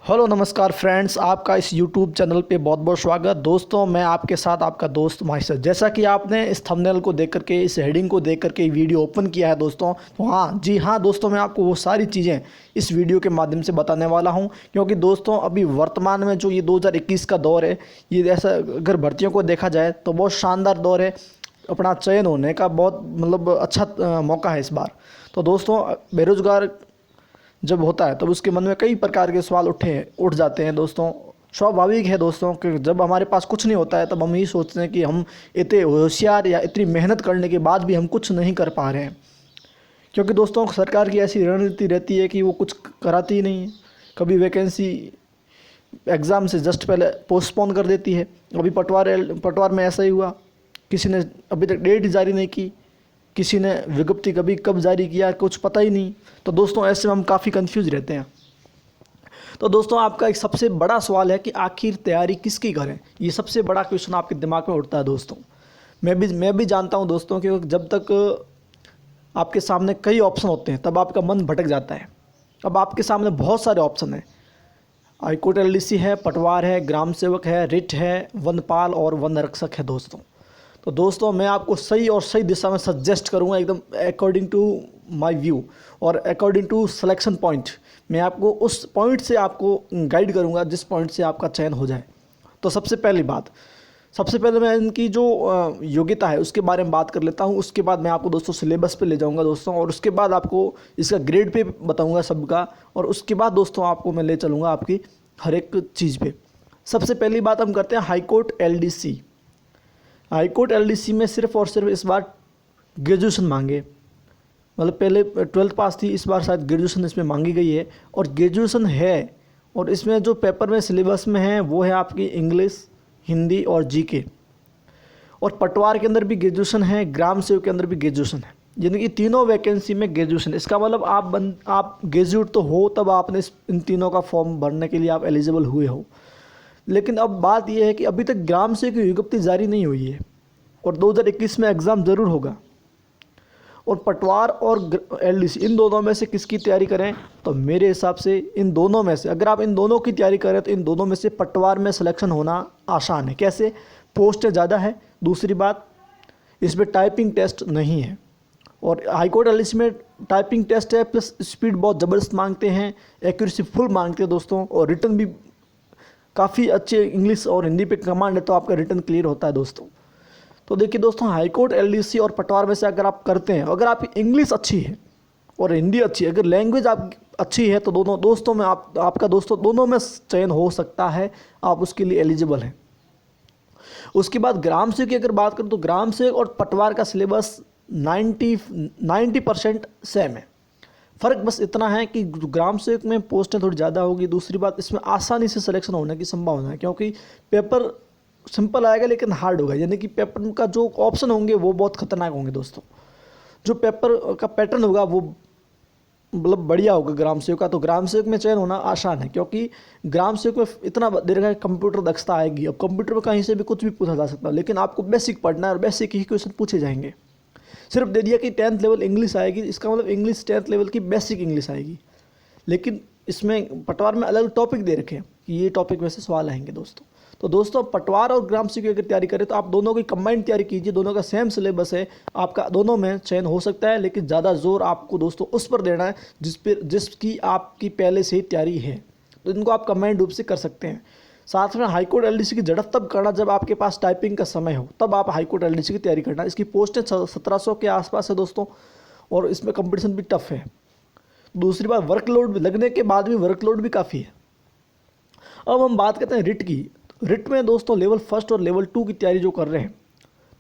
Hello नमस्कार friends, आपका इस यूट्यूब चैनल पे बहुत बहुत स्वागत। दोस्तों, मैं आपके साथ आपका दोस्त माहिर। जैसा कि आपने इस थंबनेल को देख करके, इस हेडिंग को देख करके वीडियो ओपन किया है दोस्तों, तो हाँ जी हाँ दोस्तों, मैं आपको वो सारी चीज़ें इस वीडियो के माध्यम से बताने वाला हूँ। क्योंकि दोस्तों अभी वर्तमान में जो ये 2021 का दौर है, ये ऐसा अगर भर्तियों को देखा जाए तो बहुत शानदार दौर है। अपना चयन होने का बहुत अच्छा मौका है इस बार। तो दोस्तों, बेरोज़गार जब होता है तब उसके मन में कई प्रकार के सवाल उठ जाते हैं दोस्तों। स्वाभाविक है दोस्तों कि जब हमारे पास कुछ नहीं होता है तब हम यही सोचते हैं कि हम इतने होशियार या इतनी मेहनत करने के बाद भी हम कुछ नहीं कर पा रहे हैं। क्योंकि दोस्तों सरकार की ऐसी रणनीति रहती है कि वो कुछ कराती ही नहीं है। कभी वैकेंसी एग्ज़ाम से जस्ट पहले पोस्टपोन कर देती है। अभी पटवार में ऐसा ही हुआ, किसी ने अभी तक डेट जारी नहीं की, किसी ने विज्ञप्ति कभी कब जारी किया कुछ पता ही नहीं। तो दोस्तों ऐसे में हम काफ़ी कंफ्यूज रहते हैं। तो दोस्तों आपका एक सबसे बड़ा सवाल है कि आखिर तैयारी किसकी करें। ये सबसे बड़ा क्वेश्चन आपके दिमाग में उठता है दोस्तों। मैं भी जानता हूँ दोस्तों कि जब तक आपके सामने कई ऑप्शन होते हैं तब आपका मन भटक जाता है। अब आपके सामने बहुत सारे ऑप्शन हैं। हाईकोर्ट एलडीसी है, पटवार है, ग्राम सेवक है, रिट है, वनपाल और वन रक्षक है दोस्तों। तो दोस्तों मैं आपको सही दिशा में सजेस्ट करूंगा, एकदम अकॉर्डिंग टू माय व्यू और अकॉर्डिंग टू सिलेक्शन पॉइंट। मैं आपको उस पॉइंट से आपको गाइड करूंगा जिस पॉइंट से आपका चयन हो जाए। तो सबसे पहले मैं इनकी जो योग्यता है उसके बारे में बात कर लेता हूं। उसके बाद मैं आपको दोस्तों सिलेबस पे ले जाऊंगा दोस्तों, और उसके बाद आपको इसका ग्रेड पे बताऊंगा सबका, और उसके बाद दोस्तों आपको मैं ले चलूँगा आपकी हर एक चीज़ पे। सबसे पहली बात हम करते हैं हाईकोर्ट एलडीसी। हाईकोर्ट एलडीसी में सिर्फ और सिर्फ इस बार ग्रेजुएशन मांगे, मतलब पहले 12th पास थी, इस बार शायद ग्रेजुएशन इसमें मांगी गई है। और ग्रेजुएशन है, और इसमें जो पेपर में सिलेबस में है वो है आपकी इंग्लिश, हिंदी और जीके। और पटवार के अंदर भी ग्रेजुएशन है, ग्राम सेवक के अंदर भी ग्रेजुएशन है, यानी कि तीनों वैकेंसी में ग्रेजुएशन। इसका मतलब आप ग्रेजुएट तो हो तब आपने इन तीनों का फॉर्म भरने के लिए आप एलिजिबल हुए हो। लेकिन अब बात यह है कि अभी तक ग्राम सेवक की विज्ञप्ति जारी नहीं हुई है, और 2021 में एग्ज़ाम ज़रूर होगा। और पटवार और एलडीसी इन दोनों में से किसकी तैयारी करें, तो मेरे हिसाब से इन दोनों में से अगर आप इन दोनों की तैयारी करें तो इन दोनों में से पटवार में सिलेक्शन होना आसान है। कैसे? पोस्ट ज़्यादा है, दूसरी बात इसमें टाइपिंग टेस्ट नहीं है। और हाईकोर्ट एलडीसी में टाइपिंग टेस्ट है, प्लस स्पीड बहुत ज़बरदस्त मांगते हैं, एक्यूरेसी फुल मांगते हैं दोस्तों, और रिटर्न भी काफ़ी अच्छे इंग्लिश और हिंदी पे कमांड है तो आपका रिटर्न क्लियर होता है दोस्तों। तो देखिए दोस्तों, हाईकोर्ट एलडीसी और पटवार में से अगर आप करते हैं, अगर आपकी इंग्लिश अच्छी है और हिंदी अच्छी है, अगर लैंग्वेज आप अच्छी है, तो दोनों दोस्तों में आपका दोस्तों दोनों में चयन हो सकता है, आप उसके लिए एलिजिबल हैं। उसके बाद ग्राम सेवक की अगर बात करें तो ग्राम सेवक और पटवार का सिलेबस 90% सेम है। फ़र्क बस इतना है कि ग्राम सेवक में पोस्टें थोड़ी ज़्यादा होगी। दूसरी बात, इसमें आसानी से सिलेक्शन होने की संभावना है, क्योंकि पेपर सिंपल आएगा लेकिन हार्ड होगा, यानी कि पेपर का जो ऑप्शन होंगे वो बहुत खतरनाक होंगे दोस्तों। जो पेपर का पैटर्न होगा वो मतलब बढ़िया होगा ग्राम सेवक का। तो ग्राम सेवक में चयन होना आसान है, क्योंकि ग्राम सेवक में इतना दे रखा है कंप्यूटर दक्षता आएगी। अब कंप्यूटर में कहीं से भी कुछ भी पूछा जा सकता है, लेकिन आपको बेसिक पढ़ना है और बेसिक ही क्वेश्चन पूछे जाएंगे। सिर्फ दे दिया कि 10th लेवल इंग्लिश आएगी, इसका मतलब इंग्लिश 10th लेवल की बेसिक इंग्लिश आएगी। लेकिन इसमें पटवार में अलग टॉपिक दे रखे हैं कि ये टॉपिक में से सवाल आएंगे दोस्तों। तो दोस्तों पटवार और ग्राम सेवक की अगर तैयारी करें तो आप दोनों की कंबाइंड तैयारी कीजिए, दोनों का सेम सिलेबस है, आपका दोनों में चयन हो सकता है। लेकिन ज़्यादा जोर आपको दोस्तों उस पर देना है जिसकी आपकी पहले से ही तैयारी है, तो इनको आप कंबाइंड रूप से कर सकते हैं। साथ में हाईकोर्ट एलडीसी की झड़प तब करना जब आपके पास टाइपिंग का समय हो, तब आप हाईकोर्ट एलडीसी की तैयारी करना। इसकी पोस्टें 1700 के आसपास है दोस्तों, और इसमें कंपटीशन भी टफ है। दूसरी बात, वर्कलोड लगने के बाद भी वर्कलोड भी काफ़ी है। अब हम बात करते हैं रिट की। रिट में दोस्तों लेवल 1 और लेवल 2 की तैयारी जो कर रहे हैं,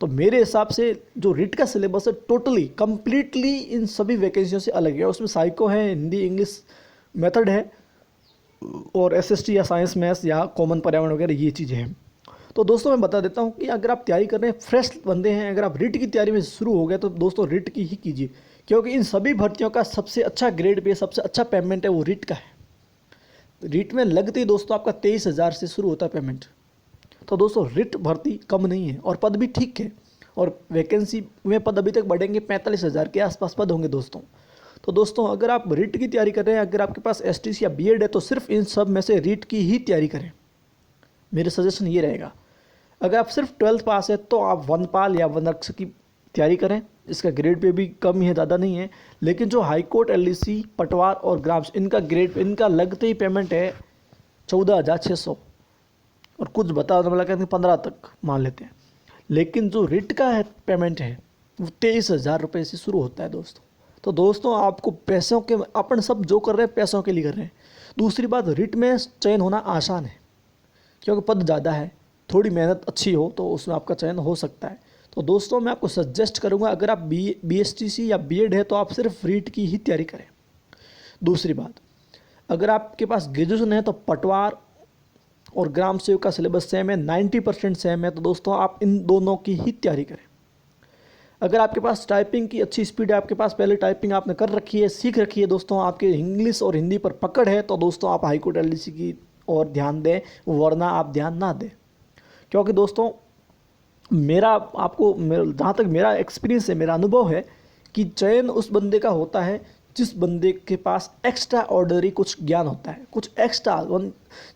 तो मेरे हिसाब से जो रिट का सिलेबस है टोटली कंप्लीटली इन सभी वैकेंसियों से अलग है। उसमें साइको है, हिंदी इंग्लिश मेथड है, और एसएसटी या साइंस मैथ्स या कॉमन पर्यावरण वगैरह ये चीज़ें हैं। तो दोस्तों मैं बता देता हूँ कि अगर आप तैयारी कर रहे हैं, फ्रेश बंदे हैं, अगर आप रिट की तैयारी में शुरू हो गए तो दोस्तों रिट की ही कीजिए, क्योंकि इन सभी भर्तियों का सबसे अच्छा ग्रेड पे सबसे अच्छा पेमेंट है वो रिट का है। रिट में लगते ही दोस्तों आपका 23,000 से शुरू होता है पेमेंट। तो दोस्तों रिट भर्ती कम नहीं है, और पद भी ठीक है, और वैकेंसी में पद अभी तक बढ़ेंगे, 45,000 के आसपास पद होंगे दोस्तों। तो दोस्तों अगर आप रीट की तैयारी कर रहे हैं, अगर आपके पास एसटीसी या बीएड है, तो सिर्फ इन सब में से रीट की ही तैयारी करें। मेरा सजेशन ये रहेगा। अगर आप सिर्फ 12th पास है तो आप वनपाल या वनरक्षक की तैयारी करें। इसका ग्रेड पे भी कम ही है, ज़्यादा नहीं है। लेकिन जो हाई कोर्ट, एलडीसी, पटवार और ग्राम्स, इनका ग्रेड, इनका लगते ही पेमेंट है 14,600 और कुछ बता मतलब कहते हैं 15 तक मान लेते हैं। लेकिन जो रिट का है पेमेंट है वो 23,000 रुपये से शुरू होता है दोस्तों। तो दोस्तों आपको पैसों के, अपन सब जो कर रहे हैं पैसों के लिए कर रहे हैं। दूसरी बात, रिट में चयन होना आसान है क्योंकि पद ज़्यादा है, थोड़ी मेहनत अच्छी हो तो उसमें आपका चयन हो सकता है। तो दोस्तों मैं आपको सजेस्ट करूंगा, अगर आप बीएसटीसी या बीएड है तो आप सिर्फ रीट की ही तैयारी करें। दूसरी बात, अगर आपके पास ग्रेजुएशन है तो पटवार और ग्राम सेवक का सिलेबस सेम है, 90% सेम है, तो दोस्तों आप इन दोनों की ही तैयारी करें। अगर आपके पास टाइपिंग की अच्छी स्पीड है, आपके पास पहले टाइपिंग आपने कर रखी है, सीख रखी है दोस्तों, आपके इंग्लिश और हिंदी पर पकड़ है, तो दोस्तों आप हाईकोर्ट एलडीसी की और ध्यान दें, वरना आप ध्यान ना दें। क्योंकि दोस्तों जहाँ तक मेरा एक्सपीरियंस है, मेरा अनुभव है कि चयन उस बंदे का होता है जिस बंदे के पास एक्स्ट्रा ऑर्डनरी कुछ ज्ञान होता है, कुछ एक्स्ट्रा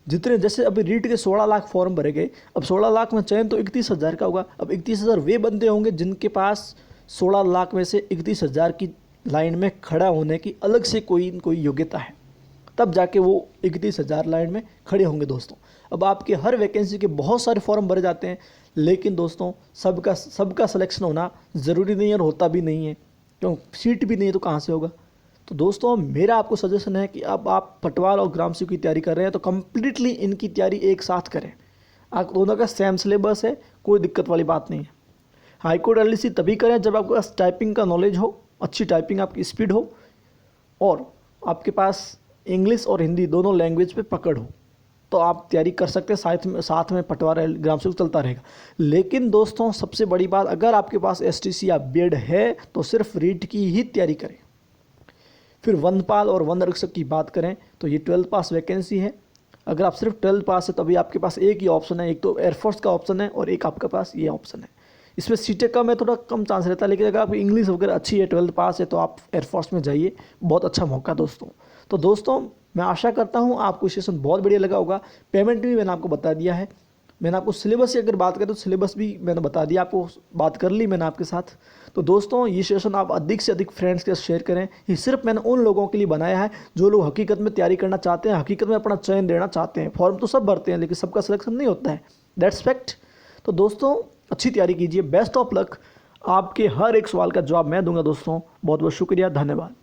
जितने, जैसे अभी रीट के 16 लाख फॉर्म भरे गए, अब 16 लाख में चयन तो 31,000 का होगा। अब 31,000 वे बंदे होंगे जिनके पास 16 लाख में से 31,000 की लाइन में खड़ा होने की अलग से कोई योग्यता है, तब जाके वो 31,000 लाइन में खड़े होंगे दोस्तों। अब आपके हर वैकेंसी के बहुत सारे फॉर्म भरे जाते हैं, लेकिन दोस्तों सबका सिलेक्शन होना ज़रूरी नहीं है और होता भी नहीं है, क्यों, सीट भी नहीं है तो कहाँ से होगा। तो दोस्तों मेरा आपको सजेशन है कि अब आप पटवार और ग्राम सेवक की तैयारी कर रहे हैं तो कम्प्लीटली इनकी तैयारी एक साथ करें। आप दोनों का सेम सिलेबस है, कोई दिक्कत वाली बात नहीं है। हाईकोर्ट एलडीसी तभी करें जब आपके पास टाइपिंग का नॉलेज हो, अच्छी टाइपिंग आपकी स्पीड हो और आपके पास इंग्लिश और हिंदी दोनों लैंग्वेज पे पकड़ हो, तो आप तैयारी कर सकते हैं। साथ में पटवार ग्राम सेवक चलता रहेगा। लेकिन दोस्तों सबसे बड़ी बात, अगर आपके पास एसटीसी या बीएड है तो सिर्फ रीट की ही तैयारी करें। फिर वनपाल और वनरक्षक की बात करें तो ये 12 पास वैकेंसी है। अगर आप सिर्फ 12 पास है तो अभी आपके पास एक ही ऑप्शन है, एक तो एयरफोर्स का ऑप्शन है और एक आपके पास ये ऑप्शन है। इसमें सीटें कम है, थोड़ा कम चांस रहता है, लेकिन अगर आपकी इंग्लिश वगैरह अच्छी है, 12 पास है, तो आप एयरफोर्स में जाइए, बहुत अच्छा मौका दोस्तों। तो दोस्तों मैं आशा करता हूँ आपको सेशन बहुत बढ़िया लगा होगा। पेमेंट भी मैंने आपको बता दिया है। मैंने आपको सिलेबस की अगर बात करें तो सिलेबस भी मैंने बता दिया, आपको बात कर ली मैंने आपके साथ। तो दोस्तों ये सेशन आप अधिक से अधिक फ्रेंड्स के साथ शेयर करें। ये सिर्फ मैंने उन लोगों के लिए बनाया है जो लोग हकीकत में तैयारी करना चाहते हैं, हकीकत में अपना चयन देना चाहते हैं। फॉर्म तो सब भरते हैं लेकिन सबका सिलेक्शन नहीं होता है, दैट्स फैक्ट। तो दोस्तों अच्छी तैयारी कीजिए, बेस्ट ऑफ लक। आपके हर एक सवाल का जवाब मैं दूंगा दोस्तों। बहुत बहुत शुक्रिया, धन्यवाद।